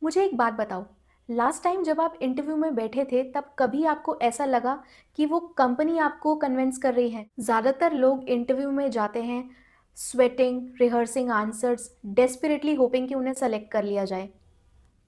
मुझे एक बात बताओ, लास्ट टाइम जब आप इंटरव्यू में बैठे थे तब कभी आपको ऐसा लगा कि वो कंपनी आपको कन्विंस कर रही है? ज़्यादातर लोग इंटरव्यू में जाते हैं sweating, rehearsing answers, desperately hopping कि उन्हें सेलेक्ट कर लिया जाए।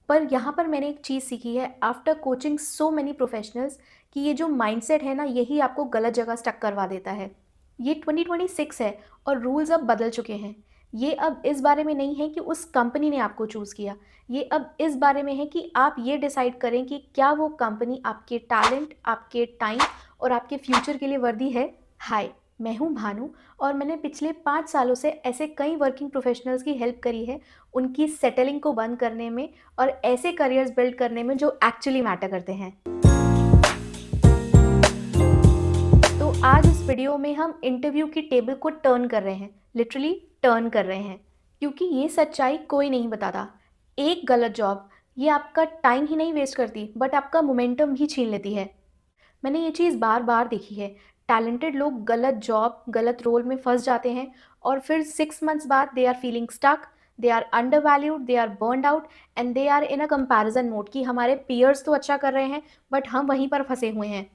पर यहाँ पर मैंने एक चीज़ सीखी है after coaching so many professionals कि ये जो माइंडसेट है ना, यही आपको गलत जगह स्टक करवा देता है। ये 2026 है और रूल्स अब बदल चुके हैं। ये अब इस बारे में नहीं है कि उस कंपनी ने आपको चूज़ किया। ये अब इस बारे में है कि आप ये डिसाइड करें कि क्या वो कंपनी आपके टैलेंट, आपके टाइम और आपके फ्यूचर के लिए वर्दी है। हाय, मैं हूँ भानु और मैंने पिछले 5 सालों से ऐसे कई वर्किंग प्रोफेशनल्स की हेल्प करी है, उनकी सेटलिंग को बंद करने में और ऐसे करियर्स बिल्ड करने में जो एक्चुअली मैटर करते हैं। तो आज इस वीडियो में हम इंटरव्यू की टेबल को टर्न कर रहे हैं, लिटरली टर्न कर रहे हैं, क्योंकि ये सच्चाई कोई नहीं बताता। एक गलत जॉब ये आपका टाइम ही नहीं वेस्ट करती, बट आपका मोमेंटम भी छीन लेती है। मैंने ये चीज़ बार-बार देखी है। टैलेंटेड लोग गलत जॉब, गलत रोल में फँस जाते हैं और फिर 6 मंथ्स बाद they are feeling stuck, they are undervalued, they are burned out and they are in a comparison mode कि हमारे पीयर्स तो अच्छा कर रहे हैं, बट हम वहीं पर फँसे हुए हैं।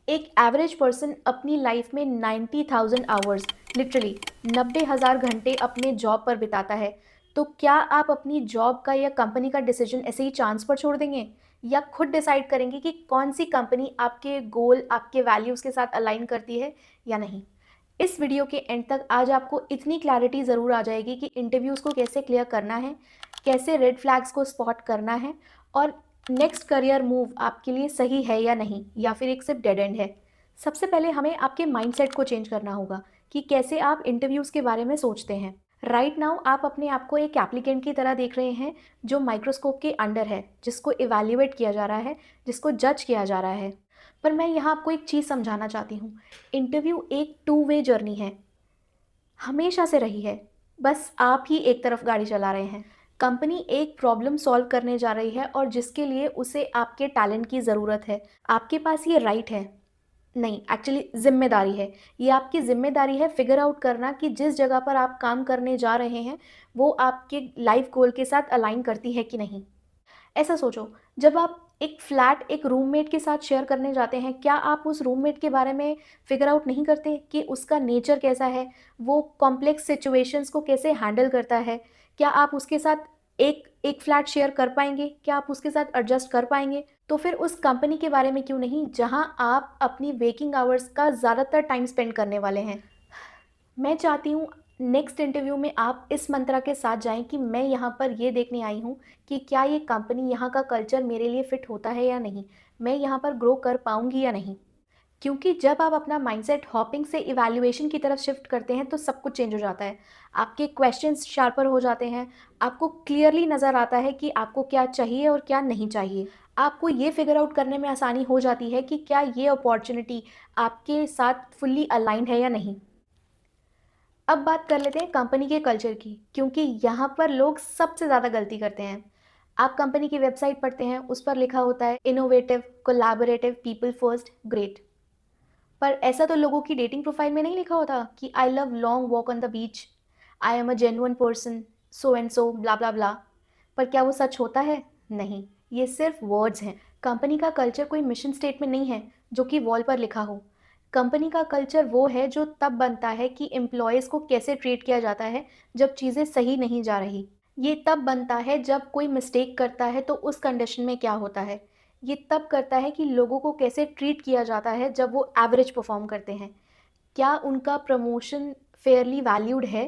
एक एवरेज पर्सन अपनी लाइफ में 90,000 आवर्स, लिटरली 90,000 घंटे अपने जॉब पर बिताता है। तो क्या आप अपनी जॉब का या कंपनी का डिसीजन ऐसे ही चांस पर छोड़ देंगे? या खुद डिसाइड करेंगे कि कौन-सी कंपनी आपके गोल, आपके वैल्यूज़ के साथ अलाइन करती है या नहीं? इस वीडियो के एंड तक आज आपको इतनी क्लैरिटी ज़रूर आ जाएगी कि इंटरव्यूज़ को कैसे क्लियर करना है, कैसे रेड फ्लैग्स को स्पॉट करना है और नेक्स्ट करियर मूव आपके लिए सही है या नहीं, या फिर एक सिर्फ डेड एंड है। सबसे पहले हमें आपके माइंडसेट को चेंज करना होगा कि कैसे आप इंटरव्यूज़ के बारे में सोचते हैं। राइट नाउ आप अपने आप को एक एप्लीकेंट की तरह देख रहे हैं जो माइक्रोस्कोप के अंडर है, जिसको इवैल्यूएट किया जा रहा है, जिसको जज किया जा रहा है। पर मैं यहाँ आपको एक चीज़ समझाना चाहती हूँ, इंटरव्यू एक टू वे जर्नी है, हमेशा से रही है, बस आप ही एक तरफ गाड़ी चला रहे हैं। कंपनी एक प्रॉब्लम सॉल्व करने जा रही है और जिसके लिए उसे आपके टैलेंट की ज़रूरत है। आपके पास ये राइट है, नहीं एक्चुअली ज़िम्मेदारी है। ये आपकी ज़िम्मेदारी है फिगर आउट करना कि जिस जगह पर आप काम करने जा रहे हैं, वो आपके लाइफ़ गोल के साथ अलाइन करती है कि नहीं। ऐसा सोचो, जब आप एक फ्लैट एक रूममेट के साथ शेयर करने जाते हैं, क्या आप उस रूममेट के बारे में फ़िगर आउट नहीं करते कि उसका नेचर कैसा है? वो कॉम्प्लेक्स सिचुएशंस को कैसे हैंडल करता है? क्या आप उसके साथ एक एक फ्लैट शेयर कर पाएँगे? क्या आप उसके साथ एडजस्ट कर पाएँगे? तो फिर उस कंपनी के बारे में क्यों नहीं, जहाँ आप अपनी वेकिंग आवर्स का ज़्यादातर टाइम स्पेंड करने वाले हैं। मैं चाहती हूँ नेक्स्ट इंटरव्यू में आप इस मंत्रा के साथ जाएँ कि मैं यहाँ पर ये देखने आई हूँ कि क्या ये कंपनी, यहाँ का कल्चर मेरे लिए फिट होता है या नहीं? मैं यहाँ पर ग्रो कर पाऊँगी या नहीं? क्योंकि जब आप अपना माइंडसेट हॉपिंग से इवैल्यूएशन की तरफ शिफ्ट करते हैं तो सब कुछ चेंज हो जाता है। आपके क्वेश्चंस शार्पर हो जाते हैं, आपको क्लियरली नज़र आता है कि आपको क्या चाहिए और क्या नहीं चाहिए। आपको ये फिगर आउट करने में आसानी हो जाती है कि क्या ये अपॉर्च्युनिटी आपके साथ फुल्ली अलाइन्ड है या नहीं। अब बात कर लेते हैं कंपनी के कल्चर की, क्योंकि यहाँ पर लोग सबसे ज़्यादा गलती करते हैं। आप कंपनी की वेबसाइट पढ़ते हैं, उस पर लिखा होता है innovative, collaborative, people first, great. पर ऐसा तो लोगों की डेटिंग प्रोफाइल में नहीं लिखा होता कि I love long walk on the beach, I am a genuine person, so and so, blah blah blah. पर क्या वो सच होता है? नहीं, ये सिर्फ वर्ड्स हैं। कंपनी का कल्चर कोई मिशन स्टेटमेंट नहीं है जो कि वॉल पर लिखा हो। कंपनी का कल्चर वो है जो तब बनता है कि एम्प्लॉयज़ को कैसे ट्रीट किया जाता है जब चीज़ें सही नहीं जा रही। ये तब बनता है जब कोई मिस्टेक करता है तो उस कंडीशन में क्या होता है। ये तब करता है कि लोगों को कैसे ट्रीट किया जाता है जब वो एवरेज परफॉर्म करते हैं। क्या उनका प्रमोशन फेयरली वैल्यूड है?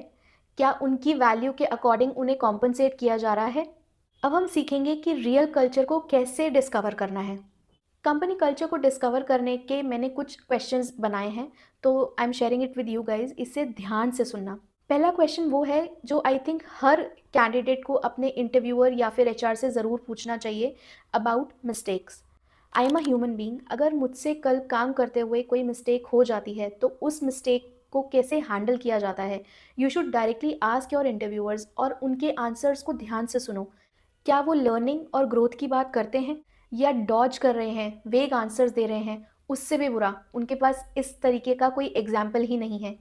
क्या उनकी वैल्यू के अकॉर्डिंग उन्हें कॉम्पेंसेट किया जा रहा है? अब हम सीखेंगे कि रियल कल्चर को कैसे डिस्कवर करना है। कंपनी कल्चर को डिस्कवर करने के मैंने कुछ क्वेश्चंस बनाए हैं, तो I am sharing it with you guys, इसे ध्यान से सुनना। पहला क्वेश्चन वो है जो आई थिंक हर कैंडिडेट को अपने इंटरव्यूअर या फिर एचआर से ज़रूर पूछना चाहिए, about mistakes. I am a human being, अगर मुझसे कल काम करते हुए कोई मिस्टेक हो जाती है तो उस मिस्टेक को कैसे हैंडल किया जाता है। You should directly ask your interviewers और उनके आंसर्स को ध्यान से सुनो। क्या वो लर्निंग और ग्रोथ की बात करते हैं या डॉज कर रहे हैं, वेग आंसर्स दे रहे हैं? उससे भी बुरा, उनके पास इस तरीके का कोई एग्जाम्पल ही नहीं है।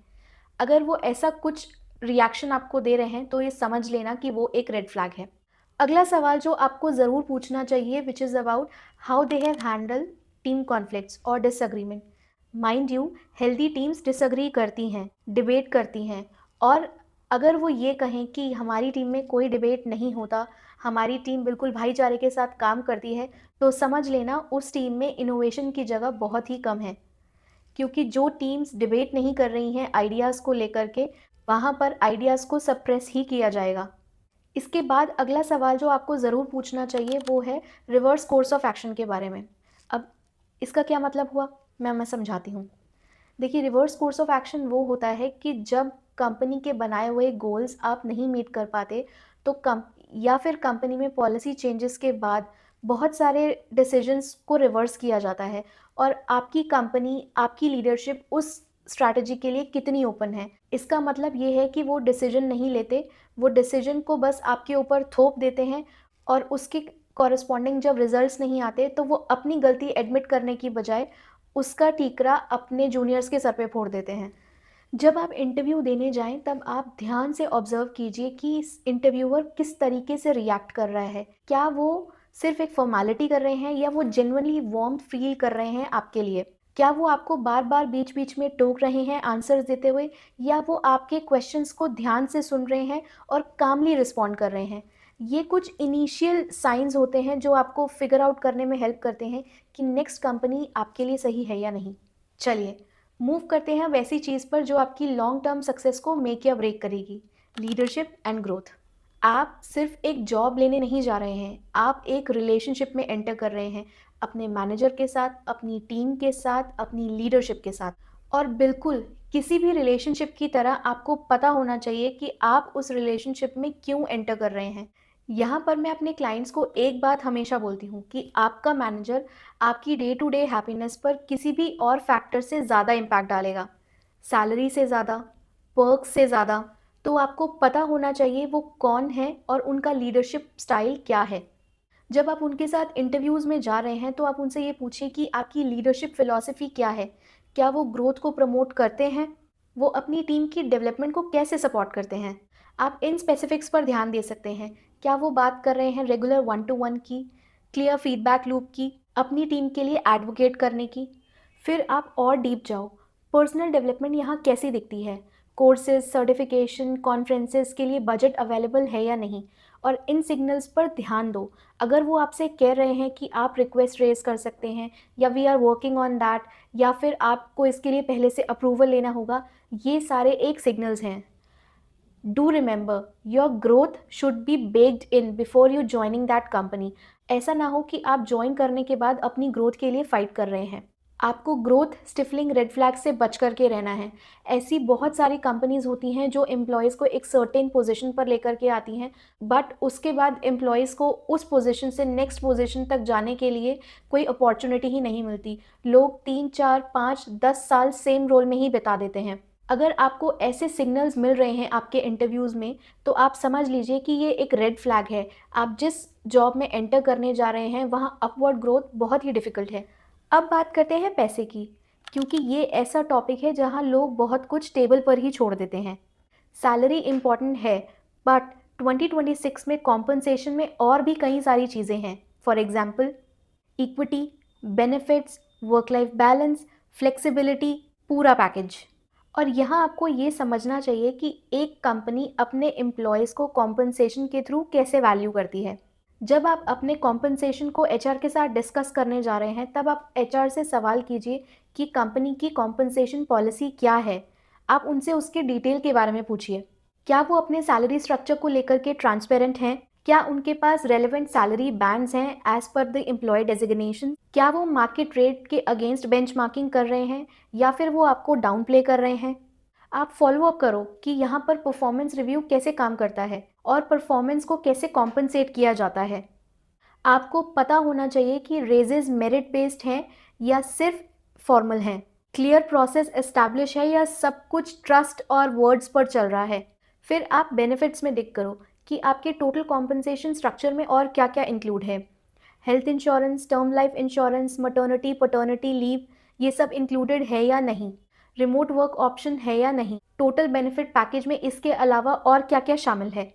अगर वो ऐसा कुछ रिएक्शन आपको दे रहे हैं तो ये समझ लेना कि वो एक रेड फ्लैग है। अगला सवाल जो आपको ज़रूर पूछना चाहिए which is about how they have handle team conflicts और disagreement. Mind you, healthy teams disagree करती हैं, डिबेट करती हैं, और अगर वो ये कहें कि हमारी टीम में कोई डिबेट नहीं होता, हमारी टीम बिल्कुल भाईचारे के साथ काम करती है, तो समझ लेना उस टीम में इनोवेशन की जगह बहुत ही कम है। क्योंकि जो टीम्स डिबेट नहीं कर रही हैं आइडियाज़ को लेकर के, वहाँ पर आइडियाज़ को सप्रेस ही किया जाएगा। इसके बाद अगला सवाल जो आपको ज़रूर पूछना चाहिए वो है रिवर्स कोर्स ऑफ एक्शन के बारे में। अब इसका क्या मतलब हुआ, मैं समझाती हूँ। देखिए, रिवर्स कोर्स ऑफ एक्शन वो होता है कि जब कंपनी के बनाए हुए गोल्स आप नहीं मीट कर पाते, तो कम या फिर कंपनी में पॉलिसी चेंजेस के बाद बहुत सारे डिसीजंस को रिवर्स किया जाता है, और आपकी कंपनी, आपकी लीडरशिप उस स्ट्रैटेजी के लिए कितनी ओपन है। इसका मतलब ये है कि वो डिसीजन नहीं लेते, वो डिसीजन को बस आपके ऊपर थोप देते हैं, और उसके कॉरस्पॉन्डिंग जब रिजल्ट्स नहीं आते तो वो अपनी गलती एडमिट करने की बजाय उसका ठीकरा अपने जूनियर्स के सर पे फोड़ देते हैं। जब आप इंटरव्यू देने जाएं तब आप ध्यान से ऑब्जर्व कीजिए कि इंटरव्यूअर किस तरीके से रिएक्ट कर रहा है। क्या वो सिर्फ एक फॉर्मेलिटी कर रहे हैं या वो जेन्युइनली वार्म फील कर रहे हैं आपके लिए। क्या वो आपको बार बार बीच बीच में टोक रहे हैं आंसर्स देते हुए, या वो आपके क्वेश्चंस को ध्यान से सुन रहे हैं और कामली रिस्पॉन्ड कर रहे हैं। ये कुछ इनिशियल साइंस होते हैं जो आपको फिगर आउट करने में हेल्प करते हैं कि नेक्स्ट कंपनी आपके लिए सही है या नहीं। चलिए मूव करते हैं वैसी चीज़ पर जो आपकी लॉन्ग टर्म सक्सेस को मेक या ब्रेक करेगी, लीडरशिप एंड ग्रोथ। आप सिर्फ एक जॉब लेने नहीं जा रहे हैं, आप एक रिलेशनशिप में एंटर कर रहे हैं, अपने मैनेजर के साथ, अपनी टीम के साथ, अपनी लीडरशिप के साथ। और बिल्कुल किसी भी रिलेशनशिप की तरह आपको पता होना चाहिए कि आप उस रिलेशनशिप में क्यों एंटर कर रहे हैं। यहाँ पर मैं अपने क्लाइंट्स को एक बात हमेशा बोलती हूँ कि आपका मैनेजर आपकी डे टू डे हैप्पीनेस पर किसी भी और फैक्टर से ज़्यादा इम्पैक्ट डालेगा, सैलरी से ज़्यादा, पर्क्स से ज़्यादा। तो आपको पता होना चाहिए वो कौन है और उनका लीडरशिप स्टाइल क्या है। जब आप उनके साथ इंटरव्यूज़ में जा रहे हैं तो आप उनसे ये पूछिए कि आपकी लीडरशिप फ़िलॉसफ़ी क्या है? क्या वो ग्रोथ को प्रमोट करते हैं? वो अपनी टीम की डेवलपमेंट को कैसे सपोर्ट करते हैं? आप इन स्पेसिफिक्स पर ध्यान दे सकते हैं। क्या वो बात कर रहे हैं रेगुलर वन टू वन की, क्लियर फीडबैक लूप की, अपनी टीम के लिए एडवोकेट करने की? फिर आप और डीप जाओ, पर्सनल डेवलपमेंट यहाँ कैसी दिखती है? कोर्सेज, सर्टिफिकेशन, कॉन्फ्रेंसेस के लिए बजट अवेलेबल है या नहीं? और इन सिग्नल्स पर ध्यान दो। अगर वो आपसे कह रहे हैं कि आप रिक्वेस्ट रेज कर सकते हैं, या we are working on that, या फिर आपको इसके लिए पहले से अप्रूवल लेना होगा, ये सारे एक सिग्नल्स हैं। Do remember, your growth should be baked in before you joining that company. ऐसा ना हो कि आप ज्वाइन करने के बाद अपनी ग्रोथ के लिए फाइट कर रहे हैं। आपको ग्रोथ स्टिफलिंग रेड फ्लैग से बच करके रहना है। ऐसी बहुत सारी कंपनीज होती हैं जो एम्प्लॉयज़ को एक सर्टेन पोजीशन पर लेकर के आती हैं, बट उसके बाद एम्प्लॉयज़ को उस पोजीशन से नेक्स्ट पोजीशन तक जाने के लिए कोई अपॉर्चुनिटी ही नहीं मिलती। लोग 3, 4, 5, 10 साल सेम रोल में ही बिता देते हैं। अगर आपको ऐसे सिग्नल्स मिल रहे हैं आपके इंटरव्यूज़ में, तो आप समझ लीजिए कि ये एक रेड फ्लैग है। आप जिस जॉब में एंटर करने जा रहे हैं वहाँ अपवर्ड ग्रोथ बहुत ही डिफ़िकल्ट है। अब बात करते हैं पैसे की, क्योंकि ये ऐसा टॉपिक है जहाँ लोग बहुत कुछ टेबल पर ही छोड़ देते हैं। सैलरी इम्पॉर्टेंट है, बट 2026 में कॉम्पनसेशन में और भी कई सारी चीज़ें हैं। For example, equity, benefits, work life balance, flexibility, पूरा पैकेज। और यहाँ आपको ये समझना चाहिए कि एक कंपनी अपने एम्प्लॉयज़ को कॉम्पनसेशन के थ्रू कैसे वैल्यू करती है। जब आप अपने कॉम्पनसेशन को एचआर के साथ डिस्कस करने जा रहे हैं, तब आप एचआर से सवाल कीजिए कि कंपनी की कॉम्पनसेशन पॉलिसी क्या है। आप उनसे उसके डिटेल के बारे में पूछिए। क्या वो अपने सैलरी स्ट्रक्चर को लेकर के ट्रांसपेरेंट हैं? क्या उनके पास रेलेवेंट सैलरी बैंड्स हैं as per the employ designation? क्या वो मार्केट रेट के अगेंस्ट बेंचमार्किंग कर रहे हैं, या फिर वो आपको डाउन प्ले कर रहे हैं? आप फॉलो अप करो कि यहाँ पर परफॉर्मेंस रिव्यू कैसे काम करता है और परफॉर्मेंस को कैसे कॉम्पनसेट किया जाता है। आपको पता होना चाहिए कि रेजेस मेरिट बेस्ड हैं या सिर्फ फॉर्मल हैं। क्लियर प्रोसेस एस्टैब्लिश है या सब कुछ ट्रस्ट और वर्ड्स पर चल रहा है। फिर आप बेनिफिट्स में दिख करो कि आपके टोटल कॉम्पनसेशन स्ट्रक्चर में और क्या क्या इंक्लूड है। Health insurance, term life insurance, maternity paternity leave, ये सब इंक्लूडेड है या नहीं। रिमोट वर्क ऑप्शन है या नहीं। टोटल बेनिफिट पैकेज में इसके अलावा और क्या क्या शामिल है।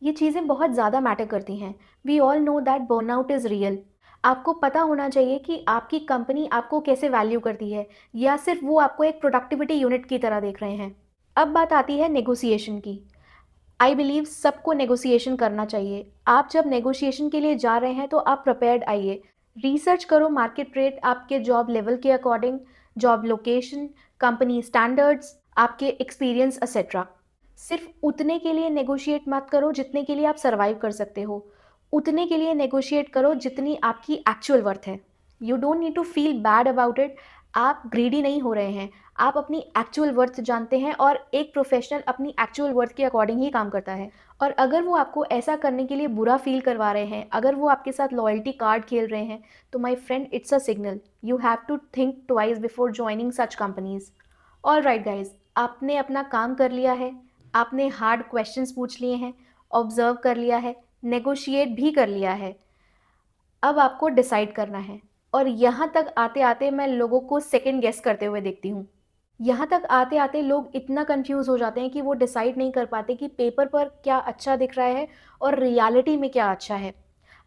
ये चीज़ें बहुत ज़्यादा मैटर करती हैं। We all know that burnout is real. आपको पता होना चाहिए कि आपकी कंपनी आपको कैसे वैल्यू करती है, या सिर्फ वो आपको एक प्रोडक्टिविटी यूनिट की तरह देख रहे हैं। अब बात आती है नेगोशिएशन की। आई बिलीव सबको नेगोशिएशन करना चाहिए। आप जब नेगोशिएशन के लिए जा रहे हैं तो आप प्रिपेयर्ड आइए। रिसर्च करो मार्केट रेट, आपके जॉब लेवल के according, job location, company standards, आपके एक्सपीरियंस एक्सेट्रा। सिर्फ उतने के लिए नेगोशिएट मत करो जितने के लिए आप सर्वाइव कर सकते हो। उतने के लिए नेगोशिएट करो जितनी आपकी एक्चुअल वर्थ है। You don't need to feel bad about it. आप ग्रीडी नहीं हो रहे हैं। आप अपनी एक्चुअल वर्थ जानते हैं, और एक प्रोफेशनल अपनी एक्चुअल वर्थ के अकॉर्डिंग ही काम करता है। और अगर वो आपको ऐसा करने के लिए बुरा फील करवा रहे हैं, अगर वो आपके साथ लॉयल्टी कार्ड खेल रहे हैं, तो my friend, it's a signal. You have to think twice before joining such companies. All right guys, आपने अपना काम कर लिया है। आपने हार्ड क्वेश्चंस पूछ लिए हैं, ऑब्जर्व कर लिया है, नेगोशिएट भी कर लिया है। अब आपको डिसाइड करना है। और यहाँ तक आते आते मैं लोगों को सेकंड गेस करते हुए देखती हूँ। यहाँ तक आते आते लोग इतना कंफ्यूज हो जाते हैं कि वो डिसाइड नहीं कर पाते कि पेपर पर क्या अच्छा दिख रहा है और रियलिटी में क्या अच्छा है।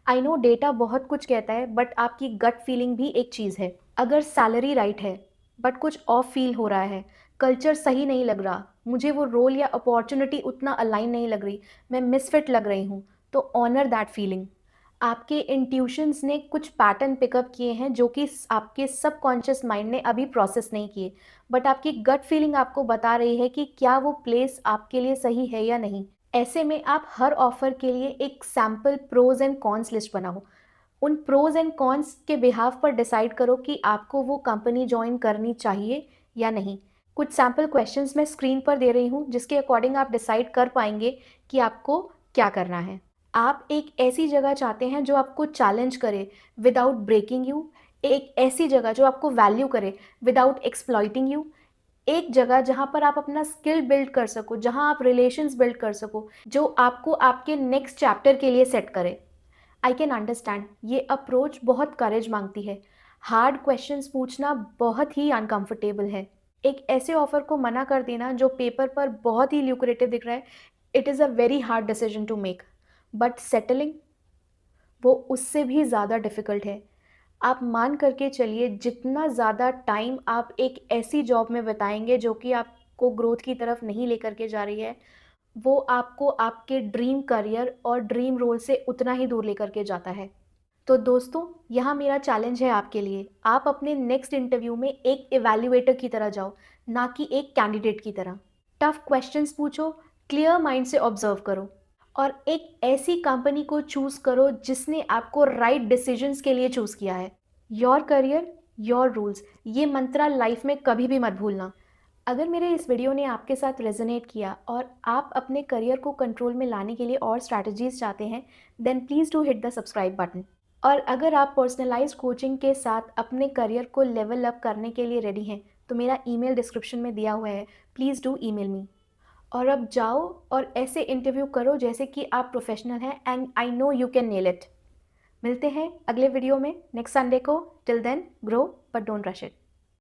आई नो डेटा बहुत कुछ कहता है, बट आपकी गट फीलिंग भी एक चीज़ है। अगर सैलरी राइट है बट कुछ ऑफ फील हो रहा है, कल्चर सही नहीं लग रहा, मुझे वो रोल या अपॉर्चुनिटी उतना अलाइन नहीं लग रही, मैं मिसफिट लग रही हूँ, तो ऑनर दैट फीलिंग। आपके इंट्यूशंस ने कुछ पैटर्न पिकअप किए हैं जो कि आपके सबकॉन्शियस माइंड ने अभी प्रोसेस नहीं किए, बट आपकी गट फीलिंग आपको बता रही है कि क्या वो प्लेस आपके लिए सही है या नहीं। ऐसे में आप हर ऑफर के लिए एक sample pros and cons list बनाओ। उन प्रोज एंड कॉन्स के बिहाफ पर डिसाइड करो कि आपको वो कंपनी ज्वाइन करनी चाहिए या नहीं। कुछ सैम्पल क्वेश्चंस मैं स्क्रीन पर दे रही हूँ, जिसके अकॉर्डिंग आप डिसाइड कर पाएंगे कि आपको क्या करना है। आप एक ऐसी जगह चाहते हैं जो आपको चैलेंज करे विदाउट ब्रेकिंग यू, एक ऐसी जगह जो आपको वैल्यू करे विदाउट एक्सप्लॉइटिंग यू, एक जगह जहाँ पर आप अपना स्किल बिल्ड कर सको, जहाँ आप रिलेशंस बिल्ड कर सको, जो आपको आपके नेक्स्ट चैप्टर के लिए सेट करे। आई कैन अंडरस्टैंड ये अप्रोच बहुत करेज मांगती है। हार्ड क्वेश्चंस पूछना बहुत ही अनकंफर्टेबल है। एक ऐसे ऑफर को मना कर देना जो पेपर पर बहुत ही ल्यूक्रेटिव दिख रहा है, it is a very hard decision to make. But settling, वो उससे भी ज़्यादा डिफ़िकल्ट है। आप मान करके चलिए, जितना ज़्यादा टाइम आप एक ऐसी जॉब में बिताएंगे जो कि आपको ग्रोथ की तरफ नहीं लेकर के जा रही है, वो आपको आपके ड्रीम करियर और ड्रीम रोल से उतना ही दूर लेकर के जाता है। तो दोस्तों, यहाँ मेरा चैलेंज है आपके लिए। आप अपने नेक्स्ट इंटरव्यू में एक इवैल्यूएटर की तरह जाओ, ना कि एक कैंडिडेट की तरह। टफ क्वेश्चंस पूछो, क्लियर माइंड से ऑब्जर्व करो, और एक ऐसी कंपनी को चूज़ करो जिसने आपको राइट डिसीजंस के लिए चूज़ किया है। योर करियर, योर रूल्स, ये मंत्रा लाइफ में कभी भी मत भूलना। अगर मेरे इस वीडियो ने आपके साथ रेजोनेट किया और आप अपने करियर को कंट्रोल में लाने के लिए और स्ट्रैटेजीज चाहते हैं, then please do hit the subscribe button. और अगर आप पर्सनलाइज्ड कोचिंग के साथ अपने करियर को लेवल अप करने के लिए रेडी हैं, तो मेरा ईमेल डिस्क्रिप्शन में दिया हुआ है, प्लीज़ डू ईमेल मी। और अब जाओ और ऐसे इंटरव्यू करो जैसे कि आप प्रोफेशनल हैं, and I know you can nail it. मिलते हैं अगले वीडियो में नेक्स्ट संडे को। Till then, grow but don't rush it.